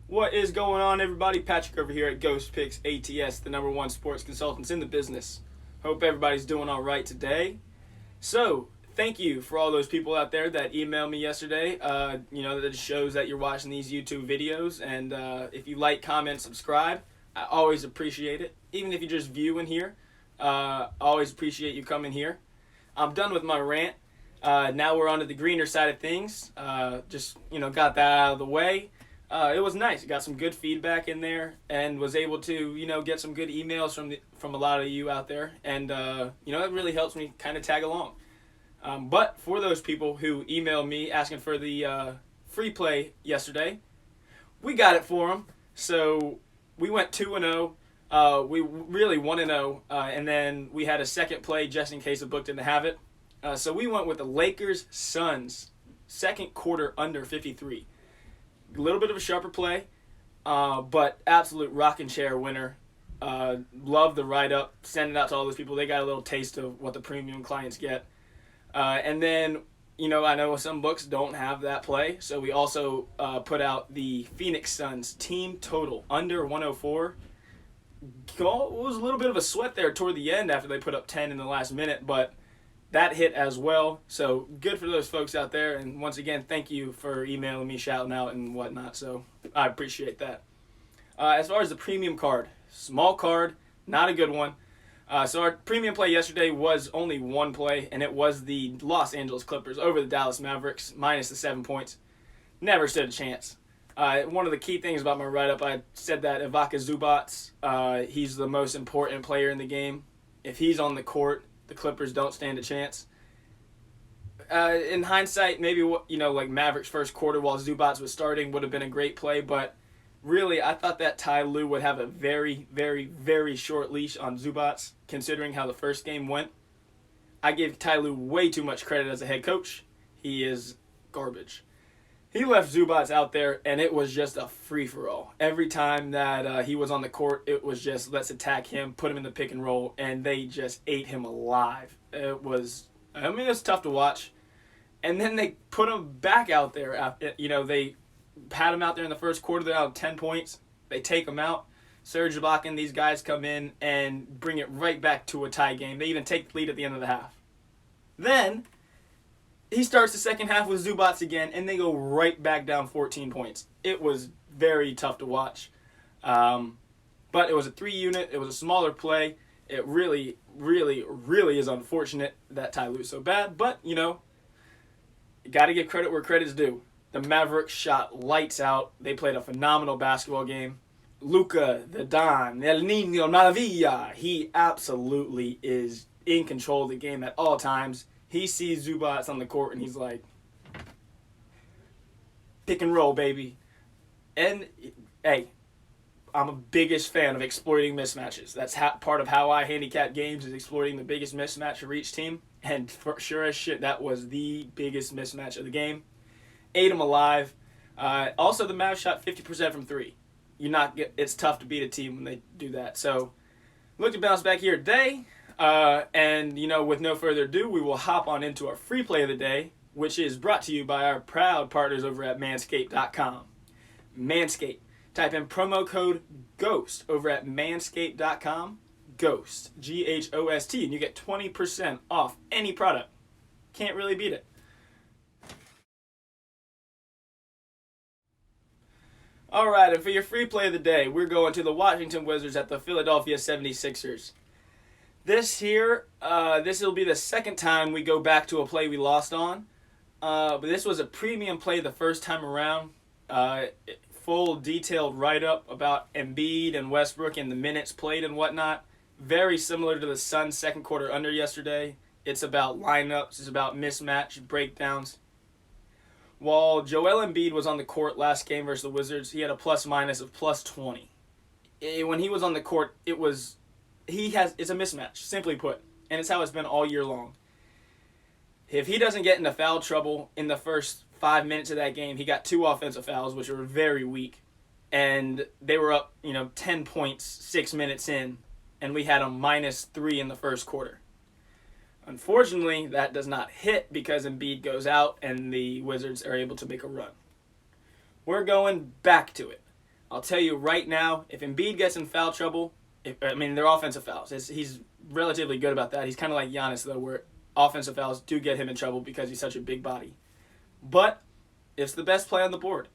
What is going on, everybody? Patrick over here at GhostPicks ATS, the #1 sports consultants in the business. Hope everybody's doing all right today. So, thank you for all those people out there that emailed me yesterday. That shows that you're watching these YouTube videos. And if you like, comment, subscribe, I always appreciate it. Even if you just view in here, I always appreciate you coming here. I'm done with my rant. Now we're on to the greener side of things. Got that out of the way. It was nice. Got some good feedback in there, and was able to, get some good emails from a lot of you out there, and it really helps me kind of tag along. But for those people who emailed me asking for the free play yesterday, we got it for them. So we went 2-0. We really 1-0, and then we had a second play just in case the book didn't have it. So we went with the Lakers-Suns second quarter under 53. A little bit of a sharper play, but absolute rocking chair winner. Love the write-up. Send it out to all those people. They got a little taste of what the premium clients get. And then, I know some books don't have that play, so we also put out the Phoenix Suns team total under 104. It was a little bit of a sweat there toward the end after they put up 10 in the last minute, but that hit as well. So good for those folks out there. And once again, thank you for emailing me, shouting out and whatnot. So I appreciate that. As far as the premium card, small card, not a good one. So our premium play yesterday was only one play, and it was the Los Angeles Clippers over the Dallas Mavericks, minus the 7 points. Never stood a chance. One of the key things about my write-up, I said that Ivica Zubac, he's the most important player in the game. If he's on the court, the Clippers don't stand a chance. In hindsight, maybe like Mavericks first quarter while Zubac was starting would have been a great play, but really I thought that Ty Lue would have a very, very, very short leash on Zubac, considering how the first game went. I give Ty Lue way too much credit as a head coach. He is garbage. He left Zubac out there, and it was just a free-for-all. Every time that he was on the court, it was just, let's attack him, put him in the pick and roll, and they just ate him alive. It's tough to watch. And then they put him back out there. They had him out there in the first quarter. They're out 10 points. They take him out. Serge Ibaka and these guys come in and bring it right back to a tie game. They even take the lead at the end of the half. Then he starts the second half with Zubac again, and they go right back down 14 points. It was very tough to watch. But it was a 3-unit. It was a smaller play. It really, really, really is unfortunate that Ty Lue's so bad. But, you got to give credit where credit's due. The Mavericks shot lights out. They played a phenomenal basketball game. Luka, the Don, El Niño Maravilla, he absolutely is in control of the game at all times. He sees Zubac on the court, and he's like, pick and roll, baby. And, hey, I'm a biggest fan of exploiting mismatches. That's part of how I handicap games, is exploiting the biggest mismatch for each team. And for sure as shit, that was the biggest mismatch of the game. Ate him alive. Also, the Mavs shot 50% from three. It's tough to beat a team when they do that. So, look to bounce back here today. With no further ado, we will hop on into our free play of the day, which is brought to you by our proud partners over at Manscaped.com. Manscaped. Type in promo code GHOST over at Manscaped.com. GHOST. GHOST. And you get 20% off any product. Can't really beat it. All right, and for your free play of the day, we're going to the Washington Wizards at the Philadelphia 76ers. This will be the second time we go back to a play we lost on. But this was a premium play the first time around. Full detailed write-up about Embiid and Westbrook and the minutes played and whatnot. Very similar to the Suns' second quarter under yesterday. It's about lineups. It's about mismatch breakdowns. While Joel Embiid was on the court last game versus the Wizards, he had a plus-minus of plus 20. When he was on the court, it's a mismatch, simply put. And it's how it's been all year long. If he doesn't get into foul trouble in the first 5 minutes of that game, he got 2 offensive fouls, which were very weak. And they were up, 10 points 6 minutes in, and we had a -3 in the first quarter. Unfortunately, that does not hit because Embiid goes out and the Wizards are able to make a run. We're going back to it. I'll tell you right now, if Embiid gets in foul trouble, they're offensive fouls. He's relatively good about that. He's kind of like Giannis, though, where offensive fouls do get him in trouble because he's such a big body. But it's the best play on the board.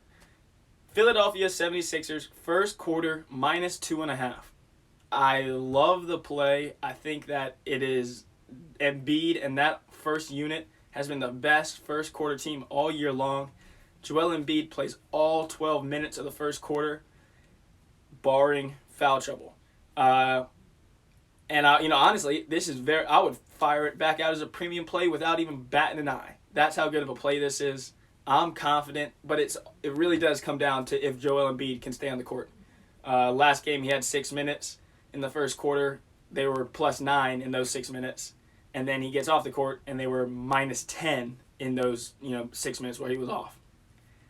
Philadelphia 76ers, first quarter, -2.5. I love the play. I think that it is Embiid, and that first unit has been the best first quarter team all year long. Joel Embiid plays all 12 minutes of the first quarter, barring foul trouble. Honestly, this is I would fire it back out as a premium play without even batting an eye. That's how good of a play this is. I'm confident, but it really does come down to if Joel Embiid can stay on the court. Last game, he had 6 minutes in the first quarter. They were +9 in those 6 minutes. And then he gets off the court, and they were -10 in those 6 minutes where he was off.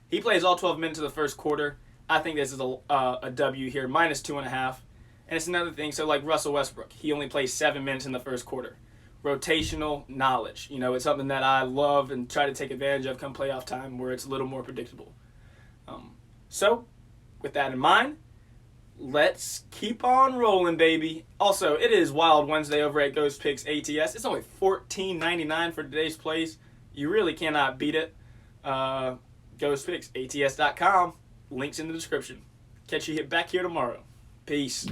He plays all 12 minutes of the first quarter. I think this is a W here, -2.5. And it's another thing, so like Russell Westbrook, he only plays 7 minutes in the first quarter. Rotational knowledge. It's something that I love and try to take advantage of come playoff time where it's a little more predictable. So, with that in mind, let's keep on rolling, baby. Also, it is Wild Wednesday over at GhostPicks ATS. It's only $14.99 for today's plays. You really cannot beat it. GhostPicksATS.com. Links in the description. Catch you back here tomorrow. Peace.